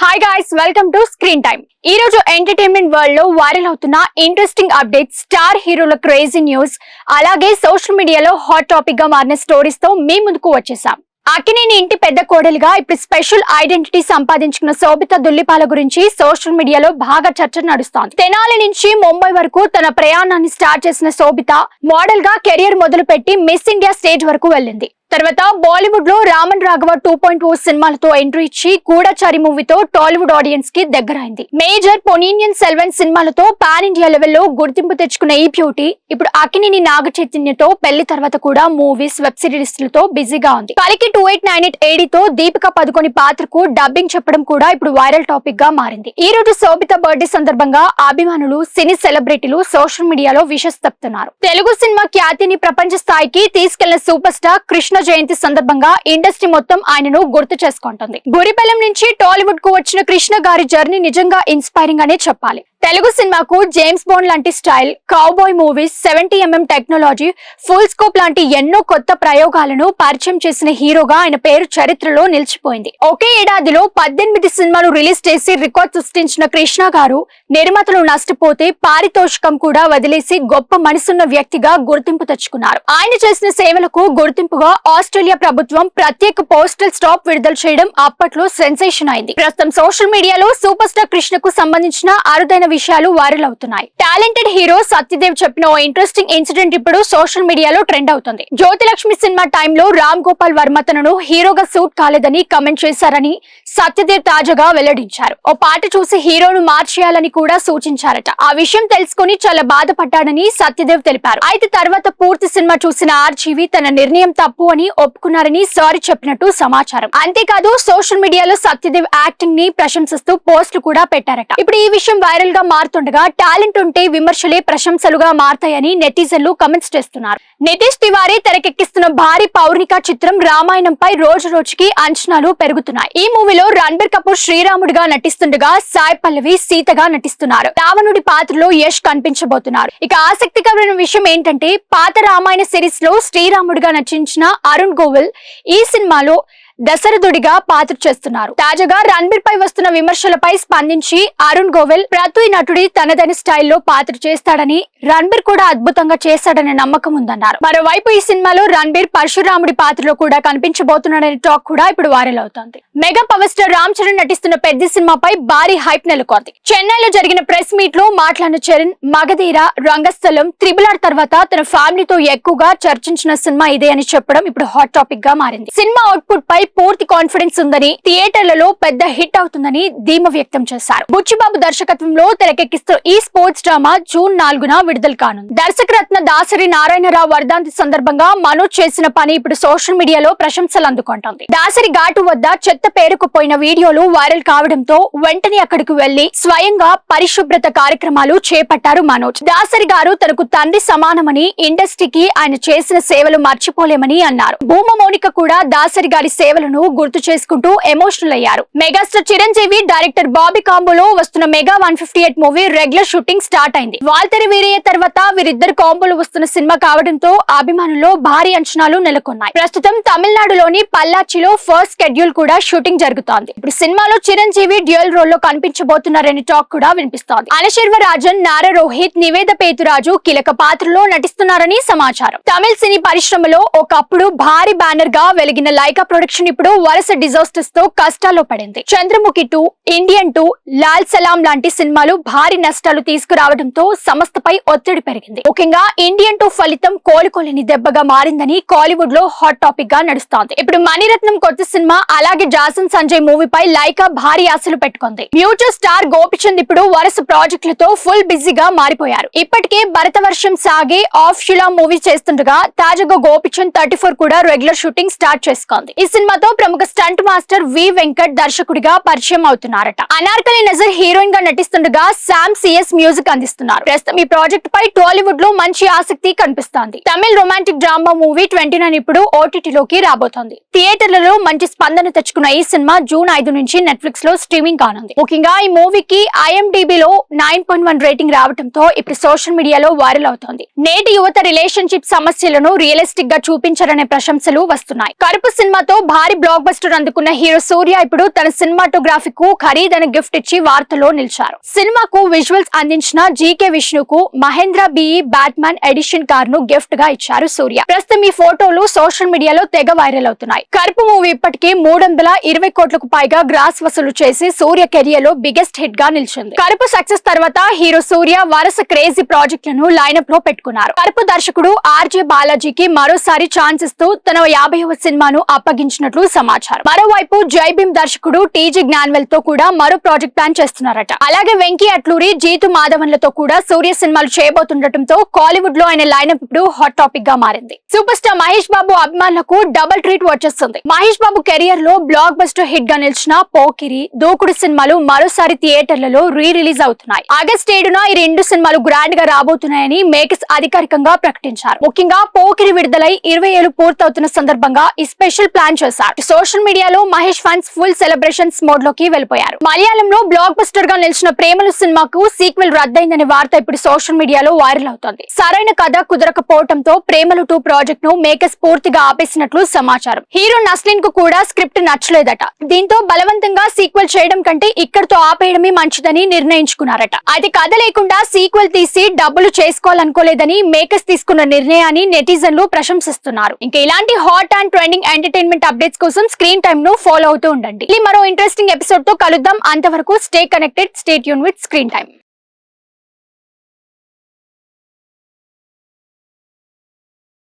Hi guys, welcome to screen time. ఈ రోజు entertainment world లో వైరల్ అవుతున్న ఇంట్రెస్టింగ్ అప్డేట్స్, స్టార్ హీరోల క్రేజీ న్యూస్, అలాగే సోషల్ మీడియాలో హాట్ టాపిక్ గా మారిన స్టోరీస్ తో మీ ముందుకు వచ్చేసాం. అక్కినేని ఇంటి పెద్ద కోడలిగా ఇప్పుడు స్పెషల్ ఐడెంటిటీ సంపాదించుకున్న శోభిత దుల్లిపాల గురించి సోషల్ మీడియాలో బాగా చర్చ నడుస్తోంది. తెనాలి నుంచి ముంబై వరకు తన ప్రయాణాన్ని స్టార్ట్ చేసిన శోభిత మోడల్ గా కెరియర్ మొదలుపెట్టి మిస్ ఇండియా స్టేజ్ వరకు వెళ్ళింది. తర్వాత బాలీవుడ్ లో రామన్ రాఘవ 2.0 సినిమాలతో ఎంట్రీ ఇచ్చి గూఢచారి మూవీతో టాలీవుడ్ ఆడియన్స్ కి దగ్గరైంది. మేజర్ పొనీనియన్ సెల్వన్ సినిమాలతో పాన్ ఇండియా లెవెల్లో గుర్తింపు తెచ్చుకున్న ఈ బ్యూటీ ఇప్పుడు అక్కినేని నాగ చైతన్యతో పెళ్లి తర్వాత కూడా మూవీస్, వెబ్ సిరీస్ లతో బిజీగా ఉంది. కలికి 2898 ఏడీతో దీపికా పదుకొని పాత్రకు డబ్బింగ్ చెప్పడం కూడా ఇప్పుడు వైరల్ టాపిక్ గా మారింది. ఈ రోజు శోభిత బర్త్డే సందర్భంగా అభిమానులు, సినీ సెలబ్రిటీలు సోషల్ మీడియాలో విషెస్ చెప్తున్నారు. తెలుగు సినిమా ఖ్యాతిని ప్రపంచ స్థాయికి తీసుకెళ్లిన సూపర్ స్టార్ కృష్ణ జయంతి సందర్భంగా ఇండస్ట్రీ మొత్తం ఆయనను గుర్తు చేసుకుంటుంది. గురిపెల్లం నుంచి టాలీవుడ్ కు వచ్చిన కృష్ణ గారి జర్నీ నిజంగా ఇన్స్పైరింగ్ అనే చెప్పాలి. తెలుగు సినిమాకు జేమ్స్ బాండ్ లాంటి style, cowboy movies, 70mm technology, full scope లాంటి ఎన్నో కొత్త ప్రయోగాలను పరిచయం చేసిన హీరోగా ఆయన పేరు చరిత్రలో నిలిచిపోయింది. ఒకే ఏడాదిలో 18 సినిమాలు రిలీజ్ చేసి రికార్డ్ సృష్టించిన కృష్ణ గారు నిర్మాతలు నష్టపోతే పారితోషికం కూడా వదిలేసి గొప్ప మనసున్న వ్యక్తిగా గుర్తింపు తెచ్చుకున్నారు. ఆయన చేసిన సేవలకు గుర్తింపుగా ఆస్ట్రేలియా ప్రభుత్వం ప్రత్యేక పోస్టల్ స్టాప్ విడుదల చేయడం అప్పట్లో సెన్సేషన్ అయింది. ప్రస్తుతం సోషల్ మీడియాలో సూపర్ స్టార్ కృష్ణకు సంబంధించిన అరుదైన విషయాలు వైరల్ అవుతున్నాయి. టాలెంటెడ్ హీరో సత్యదేవ్ చెప్పిన ఓ ఇంట్రెస్టింగ్ ఇన్సిడెంట్ ఇప్పుడు సోషల్ మీడియాలో ట్రెండ్ అవుతుంది. జ్యోతిలక్ష్మి సినిమా టైంలో రామ్ గోపాల్ వర్మ తనను హీరోగా సూట్ కాలేదని కమెంట్ చేశారని సత్యదేవ్ తాజాగా వెల్లడించారు. ఓ పాట చూసి హీరోను మార్చేయాలని కూడా సూచించారట. ఆ విషయం తెలుసుకుని చాలా బాధపడ్డాడని సత్యదేవ్ తెలిపారు. అయితే తర్వాత పూర్తి సినిమా చూసిన ఆర్జీవి తన నిర్ణయం తప్పు అని ఒప్పుకున్నారని సారీ చెప్పినట్టు సమాచారం. అంతేకాదు సోషల్ మీడియాలో సత్యదేవ్ యాక్టింగ్ ని ప్రశంసిస్తూ పోస్టులు కూడా పెట్టారట. ఇప్పుడు ఈ విషయం వైరల్ గా మారుతుండగా టాలెంట్ ఉంటే విమర్శలే ప్రశంసలుగా మారతాయని నెటిజన్లు కమెంట్స్ చేస్తున్నారు. నితీష్ తివారీ తెరకెక్కిస్తున్న భారీ పౌర్ణిక చిత్రం రామాయణంపై రోజు రోజుకి అంచనాలు పెరుగుతున్నాయి. ఈ మూవీలో రణబీర్ కపూర్ శ్రీరాముడిగా నటిస్తుండగా సాయి పల్లవి సీతగా నటిస్తున్నారు. రావణుడి పాత్రలో యష్ కనిపించబోతున్నారు. ఇక ఆసక్తికరమైన విషయం ఏంటంటే పాత రామాయణ సిరీస్ లో శ్రీరాముడిగా నటించిన అరుణ్ గోవిల్ ఈ సినిమాలో దశరథుడిగా పాత్ర చేస్తున్నారు. తాజాగా రణబీర్ పై వస్తున్న విమర్శలపై స్పందించి అరుణ్ గోవిల్ ప్రతి నటుడి తనదైన స్టైల్లో పాత్ర చేస్తాడని, రణబీర్ కూడా అద్భుతంగా చేస్తాడనే నమ్మకం ఉందన్నారు. మరోవైపు ఈ సినిమాలో రణబీర్ పరశురాముడి పాత్రలో కూడా కనిపించబోతున్నాడనే టాక్ కూడా ఇప్పుడు వైరల్ అవుతోంది. Mega power star Ram Charan నటిస్తున్న పెద్ద సినిమాపై భారీ హైప్ నెలకొంది. చెన్నైలో జరిగిన ప్రెస్ మీట్ లో మాట్లాడిన చరణ్ మగధీర, రంగస్థలం, త్రిబుల్ ఆర్ తర్వాత తన ఫ్యామిలీతో ఎక్కువగా చర్చించిన సినిమా ఇదే అని చెప్పడం ఇప్పుడు హాట్ టాపిక్ గా మారింది. సినిమా అవుట్పుట్ పై పూర్తి కాన్ఫిడెన్స్ ఉందని, థియేటర్లలో పెద్ద హిట్ అవుతుందని ధీమా వ్యక్తం చేశారు. బుచ్చిబాబు దర్శకత్వంలో తెరకెక్కిస్తున్న ఈ స్పోర్ట్స్ డ్రామా జూన్ 4న విడుదల కానుంది. దర్శకరత్న దాసరి నారాయణరావు వర్ధంతి సందర్భంగా మనోజ్ చేసిన పని ఇప్పుడు సోషల్ మీడియాలో ప్రశంసలు అందుకుంటోంది. దాసరి ఘాటు వద్ద చెత్త పేరుకుపోయిన వీడియోలు వైరల్ కావడంతో వెంటనే అక్కడికి వెళ్లి స్వయంగా పరిశుభ్రత కార్యక్రమాలు చేపట్టారు మనోజ్. దాసరి గారు తనకు తండ్రి సమానమని, ఇండస్ట్రీకి ఆయన చేసిన సేవలు మర్చిపోలేమని అన్నారు. భూమా మౌనిక కూడా దాసరి గారి సేవలను గుర్తు చేసుకుంటూ ఎమోషనల్ అయ్యారు. మెగాస్టార్ చిరంజీవి, డైరెక్టర్ బాబీ కాంబోలో వస్తున్న mega 158 movie regular shooting start అయింది. వాల్తెరి వీరయ్య తర్వాత వీరిద్దరు కాంబోలో వస్తున్న సినిమా కావడంతో అభిమానుల్లో భారీ అంచనాలు నెలకొన్నాయి. ప్రస్తుతం తమిళనాడులోని పల్లాచిలో ఫస్ట్ షెడ్యూల్ కూడా షూటింగ్ జరుగుతోంది. ఇప్పుడు సినిమాలో చిరంజీవి డ్యూయల్ రోల్ లో కనిపించబోతున్నారనే టాక్ కూడా వినిపిస్తోంది. అనశర్వ రాజన్, నారా రోహిత్, నివేద పేతురాజు కీలక పాత్రలో నటిస్తున్నారని సమాచారం. తమిళ సినీ పరిశ్రమలో ఒకప్పుడు భారీ బ్యానర్ గా వెలిగిన లైకా ప్రొడక్షన్ ఇప్పుడు వరుస డిజాస్టర్స్ తో కష్టాల్లో పడింది. చంద్రముఖి 2, ఇండియన్ 2, లాల్ సలాం లాంటి సినిమాలు భారీ నష్టాలు తీసుకురావడంతో సంస్థపై ఒత్తిడి పెరిగింది. ముఖ్యంగా ఇండియన్ 2 ఫలితం కోలుకోలేని దెబ్బగా మారిందని కాలీవుడ్ లో హాట్ టాపిక్ గా నడుస్తోంది. ఇప్పుడు మణిరత్నం కొత్త సినిమా, అలాగే జాసన్ సంజయ్ మూవీపై లైకా భారీ ఆశలు పెట్టుకుంది. ఫ్యూచర్ స్టార్ గోపిచంద్ ఇప్పుడు వరుస ప్రాజెక్టులతో ఫుల్ బిజీగా మారిపోయారు. ఇప్పటికే భరతవర్షం సాగే ఆఫ్ షిలా మూవీ చేస్తుండగా తాజాగా గోపిచంద్ 34 కూడా రెగ్యులర్ షూటింగ్ స్టార్ట్ చేసుకుంది. ఈ సినిమాతో ప్రముఖ స్టంట్ మాస్టర్ వి వెంకట్ దర్శకుడిగా పరిచయం అవుతున్నారట. అనార్కలి నజర్ హీరోయిన్ గా నటిస్తుండగా శామ్ సిఎస్ మ్యూజిక్ అందిస్తున్నారు. ప్రస్తుతం ఈ ప్రాజెక్ట్ పై టాలీవుడ్ లో మంచి ఆసక్తి కనిపిస్తోంది. తమిళ రొమాంటిక్ డ్రామా మూవీ 29 ఇప్పుడు ఓటీటీలోకి రాబోతోంది. థియేటర్లలో మంచి స్పందన తెచ్చుకున్న ఈ సినిమా జూన్ 5 నుంచి నెట్ఫ్లిక్స్ లో స్ట్రీమింగ్ కానుంది. ముఖ్యంగా ఈ మూవీకి IMDb లో 9.1 రేటింగ్ రావడంతో ఇప్పుడు సోషల్ మీడియాలో వైరల్ అవుతోంది. నేటి యువత రిలేషన్షిప్ సమస్యలను రియలిస్టిక్ గా చూపించారనే ప్రశంసలు వస్తున్నాయి. కరుపు సినిమాతో భారీ బ్లాక్ బస్టర్ అందుకున్న హీరో సూర్య ఇప్పుడు తన సినిమాటోగ్రఫీకు ఖరీదైన గిఫ్ట్ ఇచ్చి వార్తలో నిలిచారు. సినిమాకు విజువల్స్ అందించిన జీకే విష్ణుకు Mahindra BE Batman edition car ను గిఫ్ట్ గా ఇచ్చారు సూర్య. ప్రస్తుతం ఈ ఫోటోలు సోషల్ మీడియాలో తెగ వైరల్ అవుతున్నాయి. కరుపు మూవీ ఇప్పటికే 320 కోట్లకు పైగా గ్రాస్ వసూలు చేసి సూర్య కెరియర్ లో బిగ్గెస్ట్ హిట్ గా నిలిచింది. కరుపు సక్సెస్ తర్వాత హీరో సూర్య వరుస క్రేజీ ప్రాజెక్టులను లైనప్ లో పెట్టుకున్నారు. కరుపు దర్శకుడు ఆర్జే బాలాజీకి మరోసారి ఛాన్స్ ఇస్తూ తన 50వ సినిమాను అప్పగించినట్లు సమాచారం. మరోవైపు జై భీమ్ దర్శకుడు టీజీ జ్ఞాన్వేల్ తో కూడా మరో ప్రాజెక్ట్ ప్లాన్ చేస్తున్నారట. అలాగే వెంకీ అట్లూరి, జీతు మాధవన్లతో కూడా సూర్య సినిమాలు చేయబోతుండటంతో కాలీవుడ్ లో ఆయన లైనప్ ఇప్పుడు హాట్ టాపిక్ గా మారింది. సూపర్ స్టార్ మహేష్ బాబు అభిమానులకు డబుల్ ట్రీట్ వచ్చేస్తుంది. మహేష్ బాబు కెరియర్ లో బ్లాక్ బస్టర్ హిట్ గా నిలిచిన పోకిరి, దూకుడు సినిమాలు మరోసారి థియేటర్లలో రిలీజ్ అవుతున్నాయి. ఆగస్టు 7న ఈ 2 సినిమాలు గ్రాండ్ గా రాబోతున్నాయని మేకర్స్ అధికారికంగా ప్రకటించారు. ముఖ్యంగా పోకిరి విడుదలై 20 ఏళ్లు పూర్తవుతున్న సందర్భంగా ఈ స్పెషల్ ప్లాన్ చేశారు. సోషల్ మీడియాలో Mahesh fans full celebrations mode లోకి వెళ్లిపోయారు. మలయాళంలో బ్లాక్ బస్టర్ గా నిలిచిన ప్రేమలు సినిమాకు సీక్వెల్ రద్దయిందనే వార్త ఇప్పుడు సోషల్ మీడియాలో వైరల్ అవుతోంది. సరైన కథ కుదరకపోవడంతో ప్రేమలు 2 ప్రాజెక్ట్ ను మేకర్స్ పూర్తిగా ఆపేసినట్లు సమాచారం. హీరో నస్లిన్ కు కూడా స్క్రిప్ట్ నచ్చలేదట. దీంతో బలవంతంగా సీక్వెల్ చేయడం కంటే ఇక్కడితో ఆపేయడమే మంచిదని నిర్ణయించుకున్నారట. అది కథ లేకుండా సీక్వెల్ తీసి డబ్బులు చేసుకోవాలనుకోలేదని మేకర్స్ తీసుకున్న నిర్ణయాన్ని నెటిజన్లు ప్రశంసిస్తున్నారు. ఇంకా ఇలాంటి hot and trending entertainment updates కోసం స్క్రీన్ టైమ్ ను ఫాలో అవుతూ ఉండండి. మరో ఇంట్రెస్టింగ్ ఎపిసోడ్ తో కలుద్దాం. అంతవరకు stay connected, stay tune with screen time.